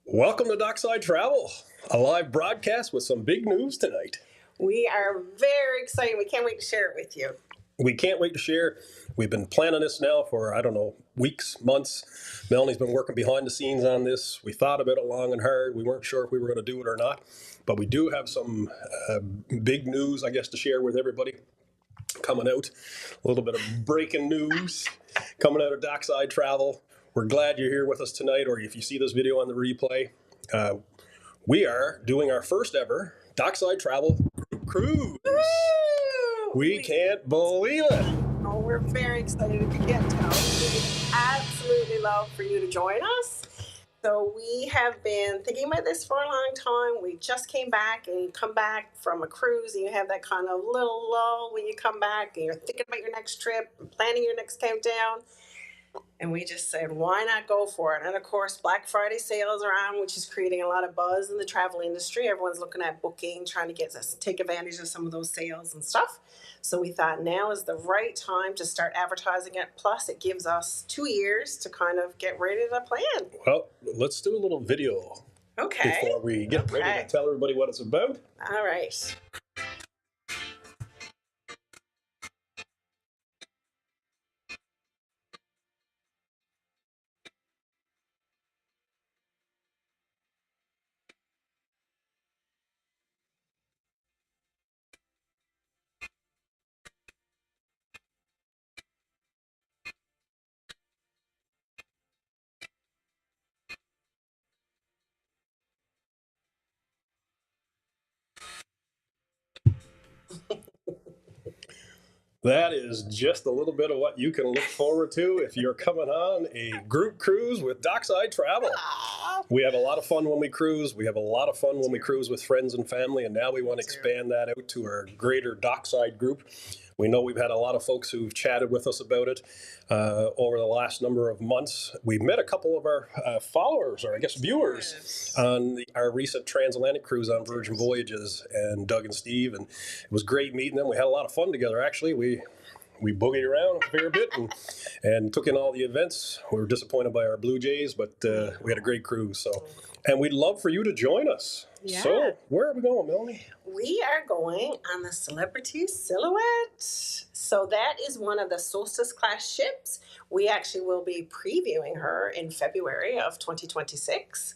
Welcome to Dockside Travel, a live broadcast with some big news tonight. We are very excited. We can't wait to share it with you. We can't wait to share. We've been planning this now for, weeks, months. Melanie's been working behind the scenes on this. We thought about it long and hard. We weren't sure if we were going to do it or not, but we do have some big news, I guess, to share with everybody coming out. A little bit of breaking news coming out of Dockside Travel. We're glad you're here with us tonight, or if you see this video on the replay. We are doing our first ever Dockside Travel Group Cruise. We can't believe it. Oh, we're very excited if you can't tell. We would absolutely love for you to join us. So we have been thinking about this for a long time. We just came back, and you come back from a cruise and you have that kind of little lull when you come back and you're thinking about your next trip and planning your next countdown. And we just said, why not go for it? And of course, Black Friday sales are on, which is creating a lot of buzz in the travel industry. Everyone's looking at booking, trying to take advantage of some of those sales and stuff. So we thought now is the right time to start advertising it. Plus, it gives us 2 years to kind of get ready to plan. Well, let's do a little video before we get ready to tell everybody what it's about. All right. That is just a little bit of what you can look forward to if you're coming on a group cruise with Dockside Travel. We have a lot of fun when we cruise. We have a lot of fun when we cruise with friends and family, and now we want to expand that out to our greater Dockside group. We know we've had a lot of folks who've chatted with us about it over the last number of months. We've met a couple of our followers, or I guess viewers, on our recent transatlantic cruise on Virgin Voyages, and Doug and Steve, and it was great meeting them. We had a lot of fun together, actually. We boogied around a fair bit and took in all the events. We were disappointed by our Blue Jays, but we had a great cruise. And we'd love for you to join us. Yeah. So where are we going, Melanie? We are going on the Celebrity Silhouette. So that is one of the Solstice class ships. We actually will be previewing her in February of 2026.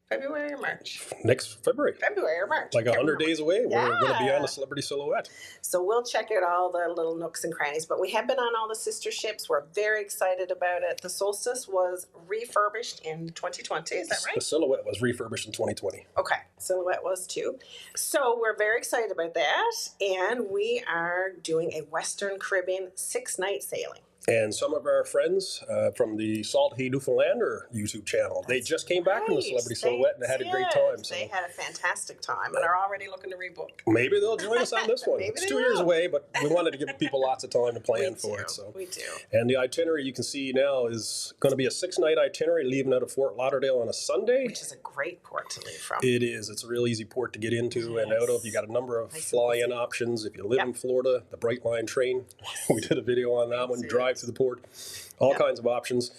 February or March? Next February. February or March. Like 100 days away, we're going to be on the Celebrity Silhouette. So we'll check out all the little nooks and crannies. But we have been on all the sister ships. We're very excited about it. The Solstice was refurbished in 2020. Is that right? The Silhouette was refurbished in 2020. Okay. Silhouette was too. So we're very excited about that. And we are doing a Western Caribbean 6-night sailing. And some of our friends from the Salt Hey Newfoundlander YouTube channel, they just came back from the Celebrity Silhouette and they had a great time. So they had a fantastic time and are already looking to rebook. Maybe they'll join us on this one. It's 2 years away, but we wanted to give people lots of time to plan for it. So we do. And the itinerary you can see now is going to be a 6-night itinerary, leaving out of Fort Lauderdale on a Sunday. Which is a great port to leave from. It is. It's a real easy port to get into and out of. You got a number of fly-in options. If you live in Florida, the Brightline train, we did a video on that one. Drive to the port. All kinds of options.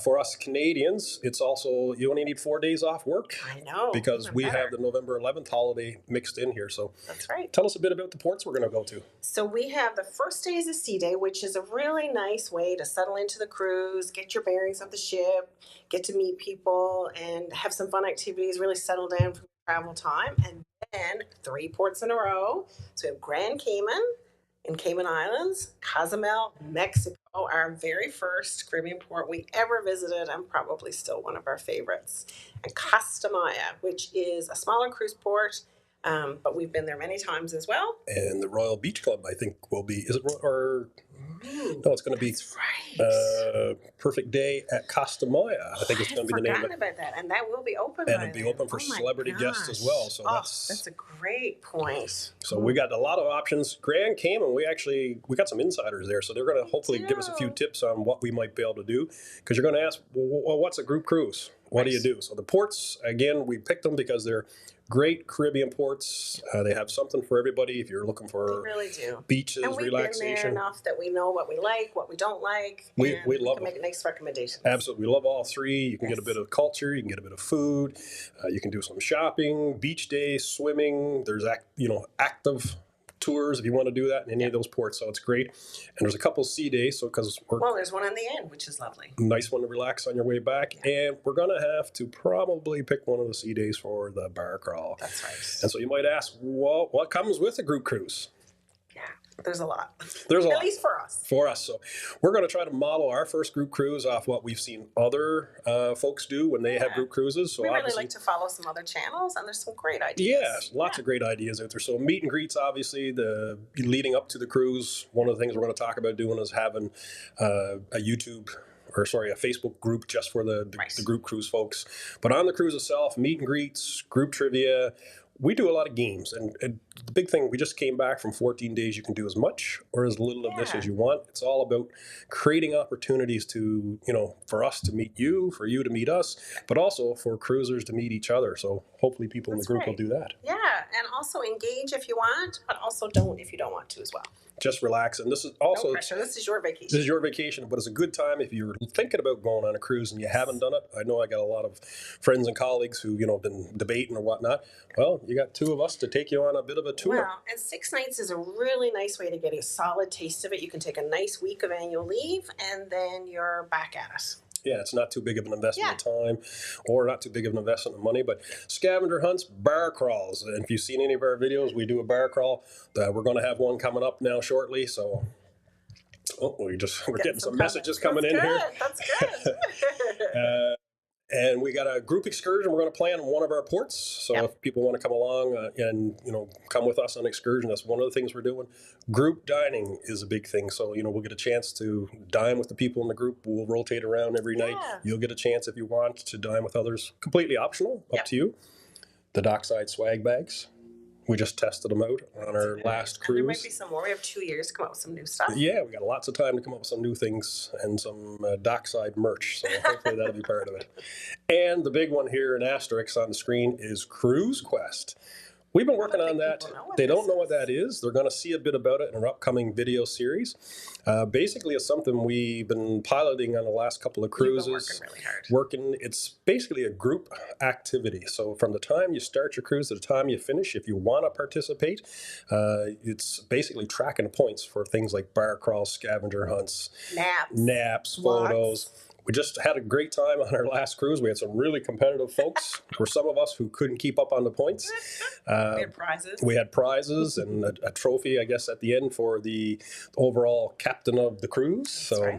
For us Canadians, it's also, you only need 4 days off work. I know. Because we have the November 11th holiday mixed in here. So that's right. Tell us a bit about the ports we're going to go to. So we have the first day is a sea day, which is a really nice way to settle into the cruise, get your bearings of the ship, get to meet people, and have some fun activities, really settle down for travel time. And then 3 ports in a row. So we have Grand Cayman in Cayman Islands, Cozumel, Mexico, our very first Caribbean port we ever visited, and probably still one of our favorites, and Costa Maya, which is a smaller cruise port, but we've been there many times as well. And the Royal Beach Club, I think, will be, is it, or no, it's going to be Perfect Day at Costa Maya. I think it's going to be the name of it. About that, and that will be open. And it'll be open for celebrity guests as well. So that's a great point. So we got a lot of options. Grand Cayman, we got some insiders there, so they're going to hopefully give us a few tips on what we might be able to do. Because you're going to ask, well, what's a group cruise? what do you do? So the ports, again, we picked them because they're great Caribbean ports. They have something for everybody if you're looking They for really do. beaches, And we've been there relaxation. enough that we know what we like, what we don't like, We and we love can them. make nice recommendations. Absolutely. We love all three. You can get a bit of culture, you can get a bit of food, you can do some shopping, beach day, swimming. There's active tours if you want to do that in any of those ports, so it's great. And there's a couple sea days, so because Well, there's one on the end, which is lovely. nice one to relax on your way back. And we're gonna have to probably pick one of the sea days for the bar crawl. That's right. And so you might ask, well, what comes with a group cruise? Yeah, there's a lot. There's a At lot. least for us. For us. So we're going to try to model our first group cruise off what we've seen other folks do when they have group cruises. So we really obviously, like to follow some other channels, and there's some great ideas. yeah, lots of great ideas out there. So meet and greets, obviously, the leading up to the cruise. One of the things we're going to talk about doing is having a Facebook group just for the group cruise folks. But on the cruise itself, meet and greets, group trivia. We do a lot of games, and the big thing, we just came back from 14 days. You can do as much or as little of this as you want. It's all about creating opportunities to, for us to meet you, for you to meet us, but also for cruisers to meet each other. So hopefully people in the group will do that. Yeah, and also engage if you want, but also don't if you don't want to as well. Just relax. And this is also... No pressure. This is your vacation. This is your vacation, but it's a good time if you're thinking about going on a cruise and you haven't done it. I know I got a lot of friends and colleagues who, been debating or whatnot. Well, you got two of us to take you on a bit of a tour. Well, and 6 nights is a really nice way to get a solid taste of it. You can take a nice week of annual leave, and then you're back at it. Yeah, it's not too big of an investment of time or not too big of an investment of money, but scavenger hunts, bar crawls. And if you've seen any of our videos, we do a bar crawl. We're going to have one coming up now shortly. So we're getting some messages coming in here. That's good. And we got a group excursion we're going to plan on one of our ports. So if people want to come along and come with us on excursion, that's one of the things we're doing. Group dining is a big thing. So we'll get a chance to dine with the people in the group. We'll rotate around every night. You'll get a chance if you want to dine with others. Completely optional, up to you. The Dockside swag bags. We just tested them out on our last cruise. There might be some more. We have 2 years to come up with some new stuff. Yeah, we got lots of time to come up with some new things and some Dockside merch. So hopefully that'll be part of it. And the big one here in asterisk on the screen is Cruise Quest. We've been working on that. They don't know what that is. They're going to see a bit about it in our upcoming video series. Basically, it's something we've been piloting on the last couple of cruises. You've been working really hard. It's basically a group activity. So from the time you start your cruise to the time you finish, if you want to participate, it's basically tracking points for things like bar crawls, scavenger hunts, naps, photos. We just had a great time on our last cruise. We had some really competitive folks. There were some of us who couldn't keep up on the points. We had prizes. We had prizes and a trophy, I guess, at the end for the overall captain of the cruise. So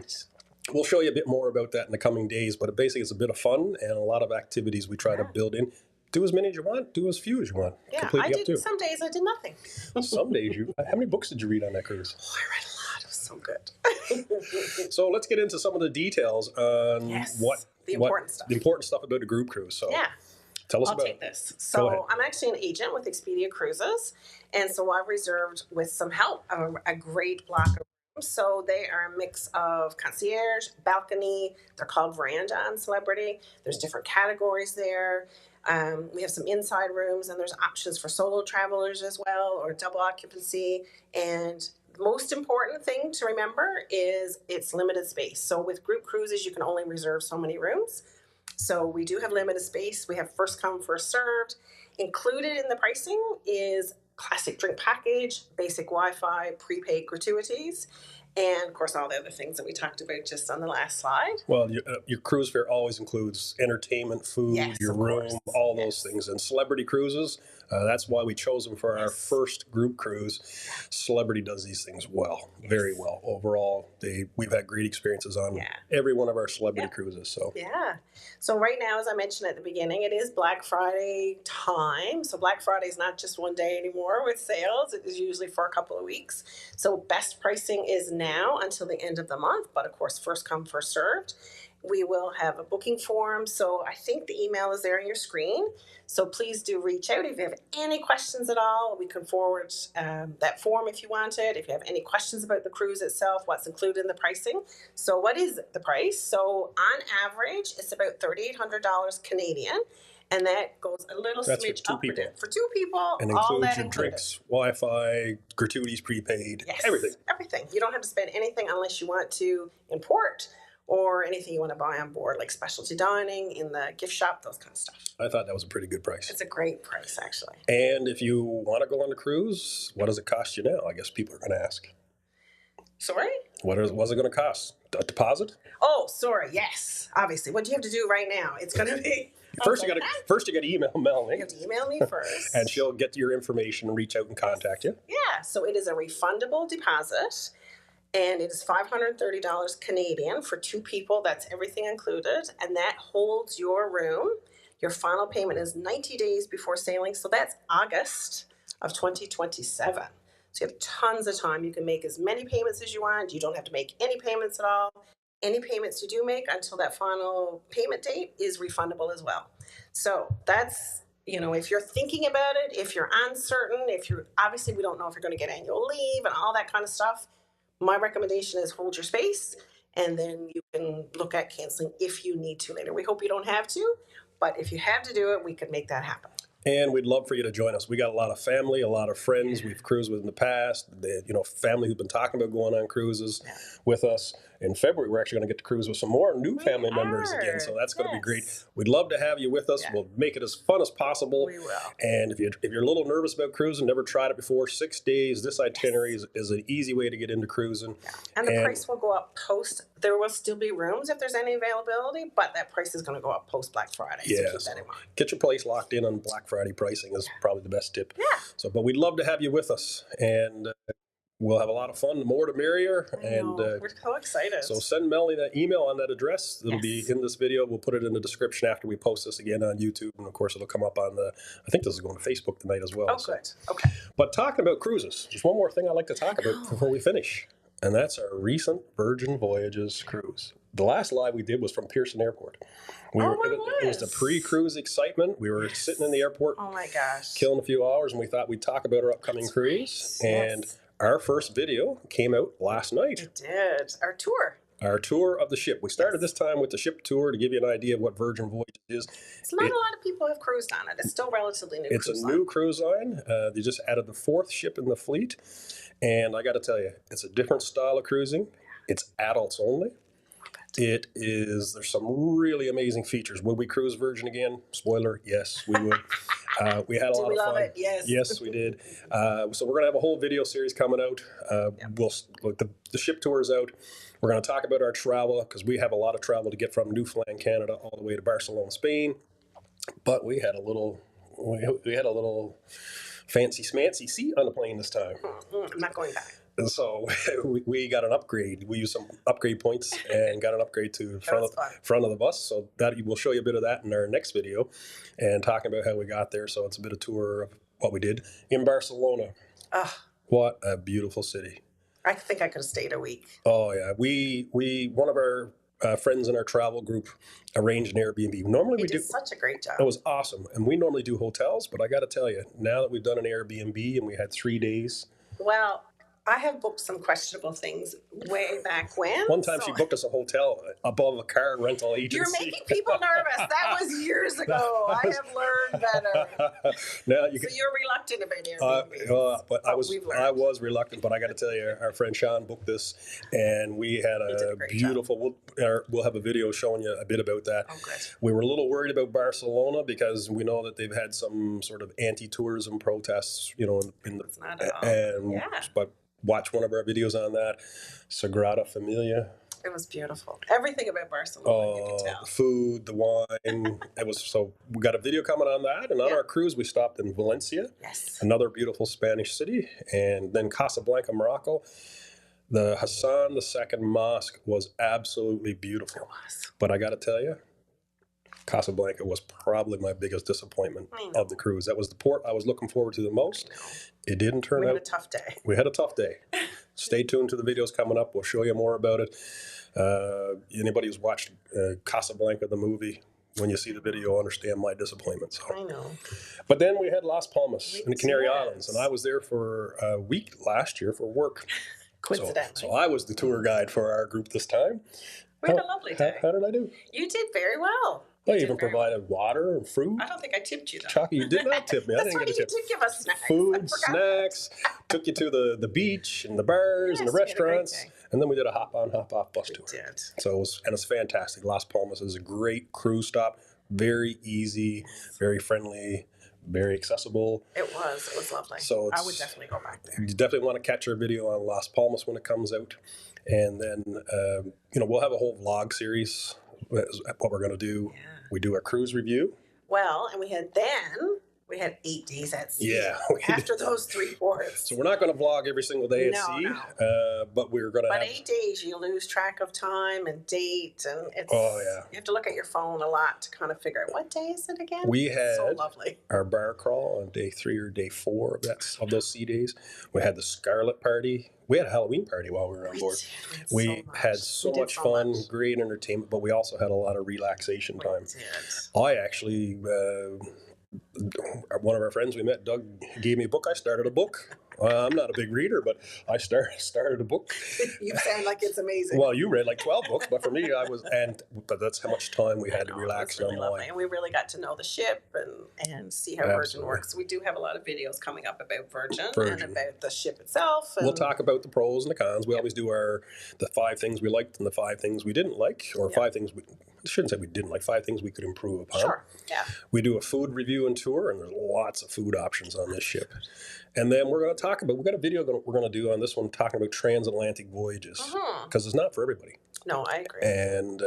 we'll show you a bit more about that in the coming days. But basically, it's a bit of fun and a lot of activities we try to build in. Do as many as you want. Do as few as you want. Yeah, completely up to you. Some days I did nothing. Some days you... How many books did you read on that cruise? Oh, I read a lot. It was so good. So let's get into some of the details on the important stuff about a group cruise. So tell us I'll about take this. So I'm actually an agent with Expedia Cruises, and so I've reserved, with some help, a great block of rooms. So they are a mix of concierge, balcony. They're called Veranda on Celebrity. There's different categories there. We have some inside rooms, and there's options for solo travelers as well, or double occupancy. And the most important thing to remember is it's limited space. So with group cruises, you can only reserve so many rooms. So we do have limited space. We have first come, first served. Included in the pricing is classic drink package, basic Wi-Fi, prepaid gratuities, and of course all the other things that we talked about just on the last slide. Well, your cruise fare always includes entertainment, food, your room, all those things. And Celebrity Cruises, that's why we chose them for our first group cruise. Celebrity does these things well, very well. Overall, we've had great experiences on every one of our Celebrity cruises. So right now, as I mentioned at the beginning, it is Black Friday time. So Black Friday is not just one day anymore with sales. It is usually for a couple of weeks. So best pricing is now until the end of the month, but of course, first come, first served. We will have a booking form. So I think the email is there on your screen. So please do reach out if you have any questions at all. We can forward that form if you want it. If you have any questions about the cruise itself, what's included in the pricing. So what is the price? So on average, it's about $3,800 Canadian. And that goes a little That's smidge for 2 up people. For 2 people, and all includes that your included. drinks, Wi-Fi, gratuities prepaid, Yes, everything. Everything. You don't have to spend anything unless you want to import or anything you want to buy on board, like specialty dining in the gift shop, those kind of stuff. I thought that was a pretty good price. It's a great price, actually. And if you want to go on the cruise, what does it cost you now? I guess people are going to ask. Sorry? What's it going to cost? A deposit? Oh, sorry. Yes. Obviously. What do you have to do right now? It's going to be... First, you got to email Melanie. You have to email me first. And she'll get your information and reach out and contact you. Yeah. So it is a refundable deposit. And it is $530 Canadian for 2 people. That's everything included. And that holds your room. Your final payment is 90 days before sailing. So that's August of 2027. So you have tons of time. You can make as many payments as you want. You don't have to make any payments at all. Any payments you do make until that final payment date is refundable as well. So that's, if you're thinking about it, if you're uncertain, obviously we don't know if you're going to get annual leave and all that kind of stuff. My recommendation is hold your space, and then you can look at canceling if you need to later. We hope you don't have to, but if you have to do it, we can make that happen. And we'd love for you to join us. We got a lot of family, a lot of friends we've cruised with in the past. Family who've been talking about going on cruises with us. In February, we're actually going to get to cruise with some more new family members again. So that's going to be great. We'd love to have you with us. Yeah. We'll make it as fun as possible. We will. And if you're a little nervous about cruising, never tried it before, 6 days, this itinerary is an easy way to get into cruising. Yeah. And the price will go up post. There will still be rooms if there's any availability, but that price is going to go up post Black Friday. Yeah, so keep that in mind. Get your place locked in on Black Friday pricing is probably the best tip. Yeah. But we'd love to have you with us. And we'll have a lot of fun. The more the merrier. And we're so excited. So send Melanie that email on that address. It'll be in this video. We'll put it in the description after we post this again on YouTube. And of course, it'll come up on I think this is going to Facebook tonight as well. Oh, good. Okay. But talking about cruises, there's one more thing I'd like to talk about before we finish. And that's our recent Virgin Voyages cruise. The last live we did was from Pearson Airport. It was the pre-cruise excitement. We were sitting in the airport. Oh my gosh. Killing a few hours, and we thought we'd talk about our upcoming cruise. Right. And our first video came out last night. It did. Our tour of the ship. We started this time with the ship tour to give you an idea of what Virgin Voyages is. It's not a lot of people have cruised on it. It's still relatively new. It's a new cruise line. They just added the 4th ship in the fleet. And I got to tell you, it's a different style of cruising. It's adults only. There's some really amazing features. Would we cruise Virgin again? Spoiler, yes, we would. We had a lot of fun. It? Yes. Yes, we did. So we're going to have a whole video series coming out. The ship tour is out. We're going to talk about our travel because we have a lot of travel to get from Newfoundland, Canada, all the way to Barcelona, Spain. But we had a little fancy smancy seat on the plane this time. I'm not going back. And so we got an upgrade. We used some upgrade points and got an upgrade to front of the bus. So we'll show you a bit of that in our next video and talking about how we got there. So it's a bit of tour of what we did in Barcelona. What a beautiful city. I think I could have stayed a week. Oh, yeah. One of our friends in our travel group arranged an Airbnb. Normally we do such a great job. It was awesome. And we normally do hotels, but I got to tell you, now that we've done an Airbnb and we had 3 days. Well, I have booked some questionable things way back when. One time she booked us a hotel above a car rental agency. You're making people nervous. That was years ago. I have learned better. So you're reluctant about Airbnb. But I was reluctant, but I got to tell you, our friend Sean booked this, and we had a beautiful. We'll have a video showing you a bit about that. Oh, good. We were a little worried about Barcelona because we know that they've had some sort of anti-tourism protests, It's not at all. But watch one of our videos on that. Sagrada Familia. It was beautiful. Everything about Barcelona, you can tell. The food, the wine. We got a video coming on that. And on our cruise, we stopped in Valencia. Yes. Another beautiful Spanish city. And then Casablanca, Morocco. The Hassan II Mosque was absolutely beautiful. It was. But I got to tell you, Casablanca was probably my biggest disappointment of the cruise. That was the port I was looking forward to the most. It didn't turn out. We had a tough day. We had a tough day. stay tuned to the videos coming up. We'll show you more about it. Anybody who's watched Casablanca, the movie, when you see the video, understand my disappointment. So. I know. But then we had Las Palmas in the Canary Yes. Islands, and I was there for a week last year for work. Coincidentally. So I was the tour guide for our group this time. We had a lovely day. How did I do? You did very well. I even provided water and fruit. I don't think I tipped you, though. Chucky, you did not tip me. I That's didn't right, get a tip. you did give us snacks. Food, snacks, took you to the beach and the bars and the Yes, we had a great restaurants. day. And then we did a hop-on, hop-off bus tour. We did. So it's fantastic. Las Palmas is a great cruise stop. Very easy, very friendly, very accessible. It was lovely. So I would definitely go back there. You definitely want to catch our video on Las Palmas when it comes out. And then, we'll have a whole vlog series. That's what we're going to do. Yeah. We do a cruise review. Well, and we had 8 days at sea. Yeah. After those 3 ports. So we're not going to vlog every single day at sea, but we're going to have... 8 days, you lose track of time and date, and it's... Oh, yeah. You have to look at your phone a lot to kind of figure out, what day is it again? We had so lovely. Our bar crawl on day 3 or day 4 of those sea days. We had the Scarlet Party. We had a Halloween party while we were on board. We had so much fun, great entertainment, but we also had a lot of relaxation time. I actually... one of our friends we met, Doug, gave me a book. I started a book. I'm not a big reader, but I started a book. You sound like it's amazing. Well, you read like 12 books, but for me, but that's how much time we had to relax. It was really lovely. And we really got to know the ship and see how Virgin works. We do have a lot of videos coming up about Virgin. And about the ship itself. And we'll talk about the pros and the cons. We always do the 5 things we liked and the 5 things we didn't like, or 5 things I shouldn't say we didn't like, 5 things we could improve upon. Sure, yeah. We do a food review and tour, and there's lots of food options on this ship. And then we're going to talk about, we've got a video we're going to do on this one talking about transatlantic voyages, because it's not for everybody. No, I agree. And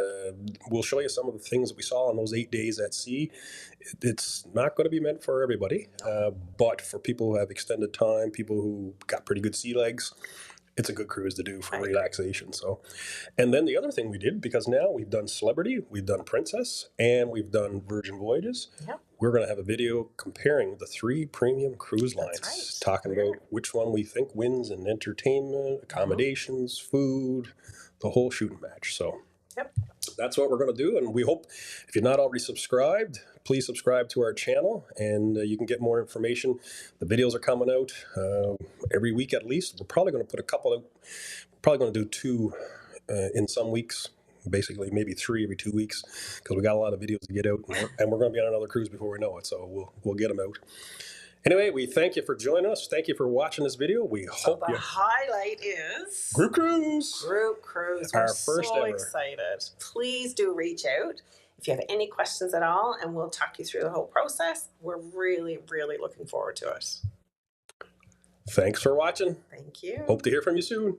we'll show you some of the things that we saw on those 8 days at sea. It's not going to be meant for everybody, but for people who have extended time, people who got pretty good sea legs, it's a good cruise to do for relaxation. So, and then the other thing we did, because now we've done Celebrity, we've done Princess, and we've done Virgin Voyages. Yep. We're going to have a video comparing the 3 premium cruise lines, talking about which one we think wins in entertainment, accommodations, food, the whole shooting match. So that's what we're going to do. And we hope, if you're not already subscribed, please subscribe to our channel, and you can get more information. The videos are coming out every week at least. We're probably going to put a couple out. We're probably going to do 2 in some weeks, basically maybe 3 every 2 weeks, because we got a lot of videos to get out, and we're going to be on another cruise before we know it, so we'll get them out. Anyway, we thank you for joining us. Thank you for watching this video. We hope the highlight is Group Cruise. Group Cruise. Our We're first so ever. Excited. Please do reach out if you have any questions at all, and we'll talk you through the whole process. We're really, really looking forward to it. Thanks for watching. Thank you. Hope to hear from you soon.